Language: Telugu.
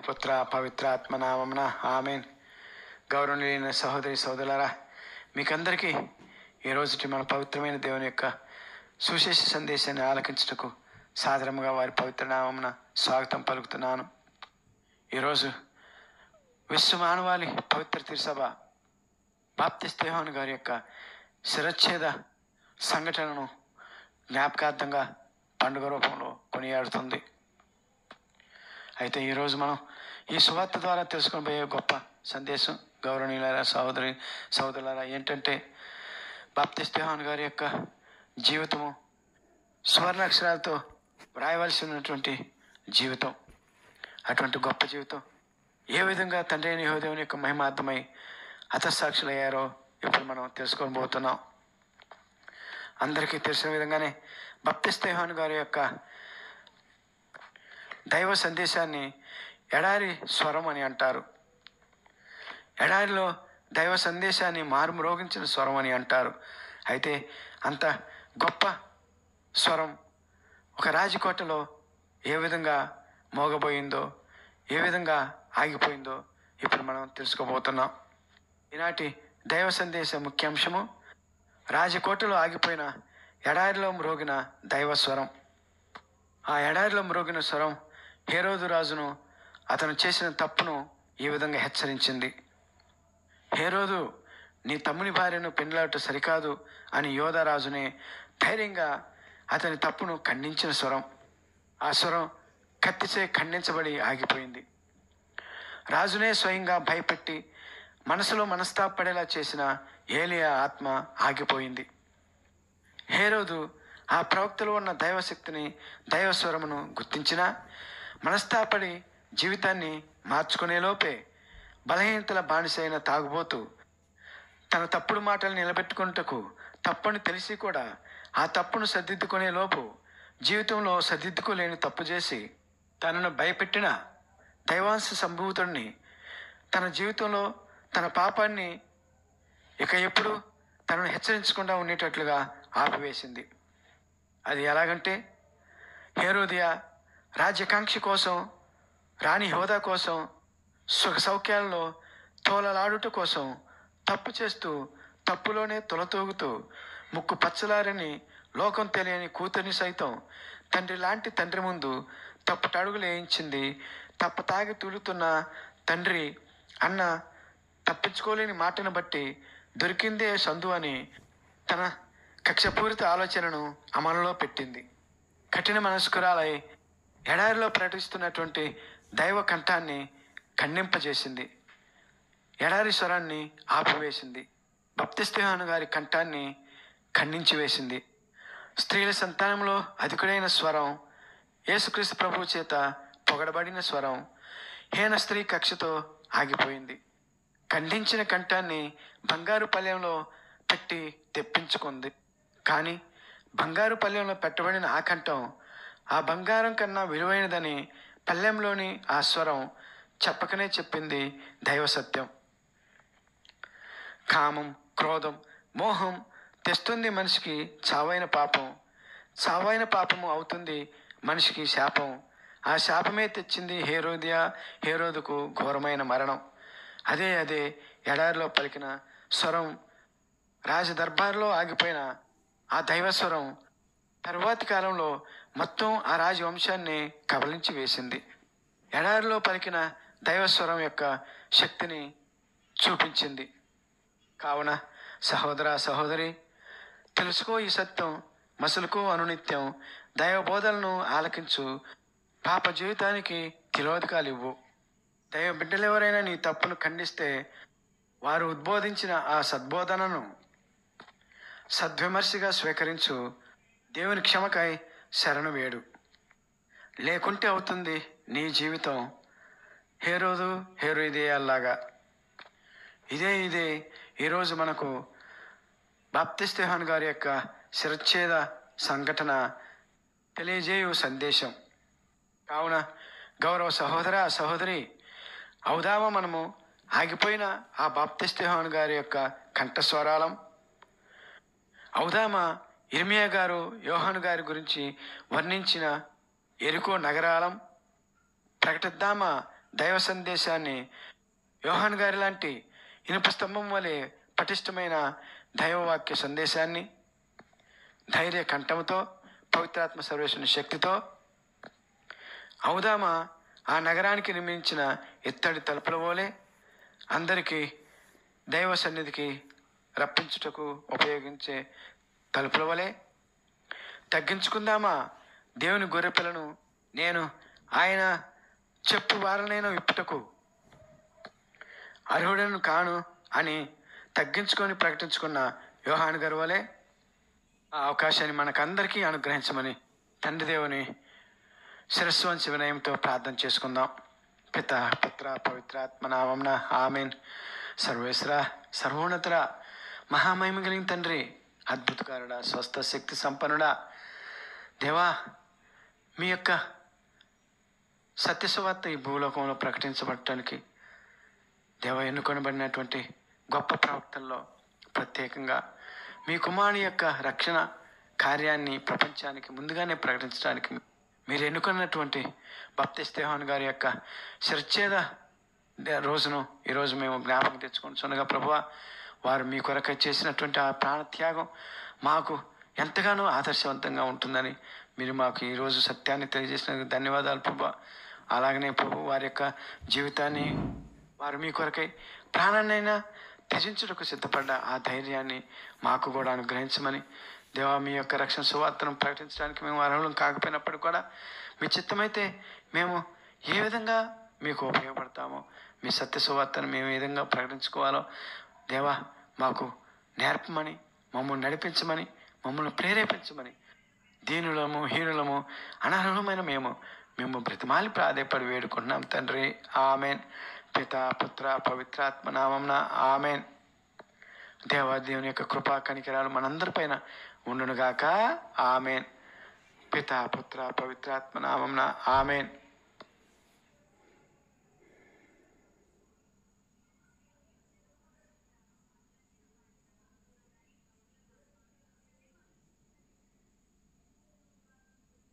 పుత్ర పవిత్రాత్మ నామమున ఆమెన్. గౌరవనీయులైన సహోదరి సోదరులారా, మీకందరికీ ఈరోజుటి మన పవిత్రమైన దేవుని యొక్క సుశేష సందేశాన్ని ఆలకించుటకు సాదరముగా వారి పవిత్ర నామమున స్వాగతం పలుకుతున్నాను. ఈరోజు విశ్వ మానవాళి పవిత్ర తిరుసభ బాప్తిస్త యోహాను గారి యొక్క శిరచ్ఛేద సంఘటనను జ్ఞాపకార్థంగా పండుగ రూపంలో కొనియాడుతుంది. అయితే ఈరోజు మనం ఈ సువార్త ద్వారా తెలుసుకునిపోయే గొప్ప సందేశం గౌరవనీయులారా సహోదరులారా ఏంటంటే, బాప్తిస్త యోహాను గారి యొక్క జీవితము సువర్ణాక్షరాలతో వ్రాయవలసి ఉన్నటువంటి జీవితం. అటువంటి గొప్ప జీవితం ఏ విధంగా తండ్రి అయిన యెహోవా దేవుని యొక్క మహిమార్థమై హతసాక్షులయ్యారో ఇప్పుడు మనం తెలుసుకొని పోతున్నాం. అందరికీ తెలిసిన విధంగానే బాప్తిస్త యోహాను గారి యొక్క దైవ సందేశాన్ని ఎడారి స్వరం అని అంటారు. ఎడారిలో దైవ సందేశాన్ని మారుమ్రోగించిన స్వరం అని అంటారు. అయితే అంత గొప్ప స్వరం ఒక రాజకోటలో ఏ విధంగా మోగబోయిందో, ఏ విధంగా ఆగిపోయిందో ఇప్పుడు మనం తెలుసుకోబోతున్నాం. ఈనాటి దైవ సందేశ ముఖ్యాంశము రాజకోటలో ఆగిపోయిన ఎడారిలో మ్రోగిన దైవ స్వరం. ఆ ఎడారిలో మ్రోగిన స్వరం హేరోదు రాజును అతను చేసిన తప్పును ఈ విధంగా హెచ్చరించింది. హేరోదు, నీ తమ్ముని భార్యను పెండ్లాడటం సరికాదు అని యోధారాజునే ధైర్యంగా అతని తప్పును ఖండించిన స్వరం. ఆ స్వరం కత్తిచే ఖండించబడి ఆగిపోయింది. రాజునే స్వయంగా భయపెట్టి మనసులో మనస్తాపడేలా చేసిన ఏలియా ఆత్మ ఆగిపోయింది. హేరోదు ఆ ప్రవక్తలో ఉన్న దైవశక్తిని, దైవస్వరమును గుర్తించినా మనస్తాపడి జీవితాన్ని మార్చుకునేలోపే బలహీనతల బానిసైన తాగుబోతూ తన తప్పుడు మాటలు నిలబెట్టుకుంటకు తప్పుని తెలిసి కూడా ఆ తప్పును సరిదిద్దుకునే లోపు జీవితంలో సరిదిద్దుకోలేని తప్పు చేసి తనను భయపెట్టిన దైవాంశ సంభూతుడిని తన జీవితంలో తన పాపాన్ని ఇక ఎప్పుడు తనను హెచ్చరించకుండా ఉండేటట్లుగా ఆపివేసింది. అది ఎలాగంటే, హేరోదియా రాజ్యకాంక్ష కోసం, రాణి హోదా కోసం, సుఖ సౌఖ్యాలలో తోలలాడుట కోసం తప్పు చేస్తూ తప్పులోనే తొలతూగుతూ ముక్కు పచ్చలారని లోకం తెలియని కూతురిని సైతం తండ్రి లాంటి తండ్రి ముందు తప్పుటడుగులు వేయించింది. తప్ప తాగి తూలుతున్న తండ్రి అన్న తప్పించుకోలేని మాటను బట్టి దొరికిందే సందు అని తన కక్షపూరిత ఆలోచనను అమలులో పెట్టింది. కఠిన మనస్కురాలై ఎడారిలో ప్రకటిస్తున్నటువంటి దైవ కంఠాన్ని ఖండింపజేసింది. ఎడారి స్వరాన్ని ఆపివేసింది. బాప్తిస్త యోహాను గారి కంఠాన్ని ఖండించి వేసింది. స్త్రీల సంతానంలో అధికుడైన స్వరం, యేసుక్రీస్తు ప్రభువు చేత పొగడబడిన స్వరం హీన స్త్రీ కక్షతో ఆగిపోయింది. ఖండించిన కంఠాన్ని బంగారు పళ్ళెంలో పెట్టి తెప్పించుకుంది. కానీ బంగారు పళ్ళెంలో పెట్టబడిన ఆ కంఠం ఆ బంగారం కన్నా విలువైనదని పళ్ళెంలోని ఆ స్వరం చెప్పకనే చెప్పింది దైవ సత్యం. కామం, క్రోధం, మోహం తెస్తుంది మనిషికి చావైన పాపం. చావైన పాపము అవుతుంది మనిషికి శాపం. ఆ శాపమే తెచ్చింది హేరోదుకు ఘోరమైన మరణం. అదే ఎడారిలో పలికిన స్వరం, రాజదర్బార్లో ఆగిపోయిన ఆ దైవస్వరం తరువాతి కాలంలో మొత్తం ఆ రాజవంశాన్ని కబలించి వేసింది. ఎడారిలో పలికిన దైవస్వరం యొక్క శక్తిని చూపించింది. కావున సహోదర సహోదరి, తెలుసుకో ఈ సత్యం, మసులుకో అనునిత్యం, దైవ బోధలను ఆలకించు, పాప జీవితానికి తిలోదకాలు ఇవ్వు. దైవ బిడ్డలెవరైనా నీ తప్పును ఖండిస్తే వారు ఉద్బోధించిన ఆ సద్బోధనను సద్విమర్శగా స్వీకరించు. దేవుని క్షమకై శరణు వేడు. లేకుంటే అవుతుంది నీ జీవితం హేరోదియాల్లాగా. ఇదే ఈరోజు మనకు బాప్తిస్త యోహాను గారి యొక్క శిరచ్ఛేద సంఘటన తెలియజేయు సందేశం. కావున గౌరవ సహోదర సహోదరి, అవుదామా మనము ఆగిపోయిన ఆ బాప్తిస్త యోహాను గారి యొక్క కంఠస్వరాలం. అవుదామా ఇర్మియా గారు యోహాను గారి గురించి వర్ణించిన ఎరికో నగరాలం. ప్రకటిద్దామా దైవ సందేశాన్ని యోహాన్ గారి లాంటి ఇనుప స్తంభం వలె పటిష్టమైన దైవవాక్య సందేశాన్ని ధైర్య కంఠంతో పవిత్రాత్మ సర్వేశ్వరుని శక్తితో అవుదామా ఆ నగరానికి నిర్మించిన ఇత్తడి తలుపుల వలె అందరికీ దైవ సన్నిధికి రప్పించుటకు ఉపయోగించే తలుపుల వలె తగ్గించుకుందామా దేవుని గొర్రెపిల్లను నేను ఆయన చెప్పు వారనైనా విప్పుటకు అర్హుడను కాను అని తగ్గించుకొని ప్రకటించుకున్న యోహాను గారి వలె ఆ అవకాశాన్ని మనకందరికీ అనుగ్రహించమని తండ్రి దేవుని శిరస్సు వంచి వినయంతో ప్రార్థన చేసుకుందాం. పిత పుత్ర పవిత్రాత్మ నామమున ఆమేన్. సర్వేశ్వర సర్వోన్నతుడ మహామహిమ కలిగిన తండ్రి, అద్భుతకారుడా, స్వస్థ శక్తి సంపన్నుడా, దేవా, మీ యొక్క సత్యసువార్త ఈ భూలోకంలో ప్రకటించబడటానికి దేవ ఎన్నుకొనబడినటువంటి గొప్ప ప్రవక్తల్లో ప్రత్యేకంగా మీ కుమారుని యొక్క రక్షణ కార్యాన్ని ప్రపంచానికి ముందుగానే ప్రకటించడానికి మీరు ఎన్నుకున్నటువంటి బాప్తిస్తా యోహాను గారి యొక్క శిరచ్ఛేద రోజును ఈరోజు మేము జ్ఞాపకం తెచ్చుకుంటున్నాగా ప్రభువా, వారు మీ కొరకై చేసినటువంటి ఆ ప్రాణత్యాగం మాకు ఎంతగానో ఆదర్శవంతంగా ఉంటుందని మీరు మాకు ఈరోజు సత్యాన్ని తెలియజేసినందుకు ధన్యవాదాలు ప్రభువా. అలాగనే ప్రభు వారి యొక్క జీవితాన్ని వారు మీ కొరకై ప్రాణాన్నైనా త్యజించుటకు సిద్ధపడ్డ ఆ ధైర్యాన్ని మాకు కూడా అనుగ్రహించమని దేవా, మీ యొక్క రక్షణ సువార్తను ప్రకటించడానికి మేము అర్హులం కాకపోయినప్పుడు కూడా మీ చిత్తమైతే మేము ఏ విధంగా మీకు ఉపయోగపడతామో, మీ సత్య సువార్తను మేము ఏ విధంగా ప్రకటించుకోవాలో దేవా మాకు నేర్పమని, మమ్మల్ని నడిపించమని, మమ్మల్ని ప్రేరేపించమని దీనులము హీనులము అనర్హులమైన మేము బ్రతిమాలి ప్రాధేయపడి వేడుకుంటున్నాం తండ్రి. ఆమెన్. పిత పుత్ర పవిత్రాత్మ నామమున ఆమెన్. దేవాదేవుని యొక్క కృపా కనికరాలు మనందరిపైన ఉండునుగాక. ఆమెన్. పిత పుత్ర పవిత్రాత్మ నామమున ఆమెన్.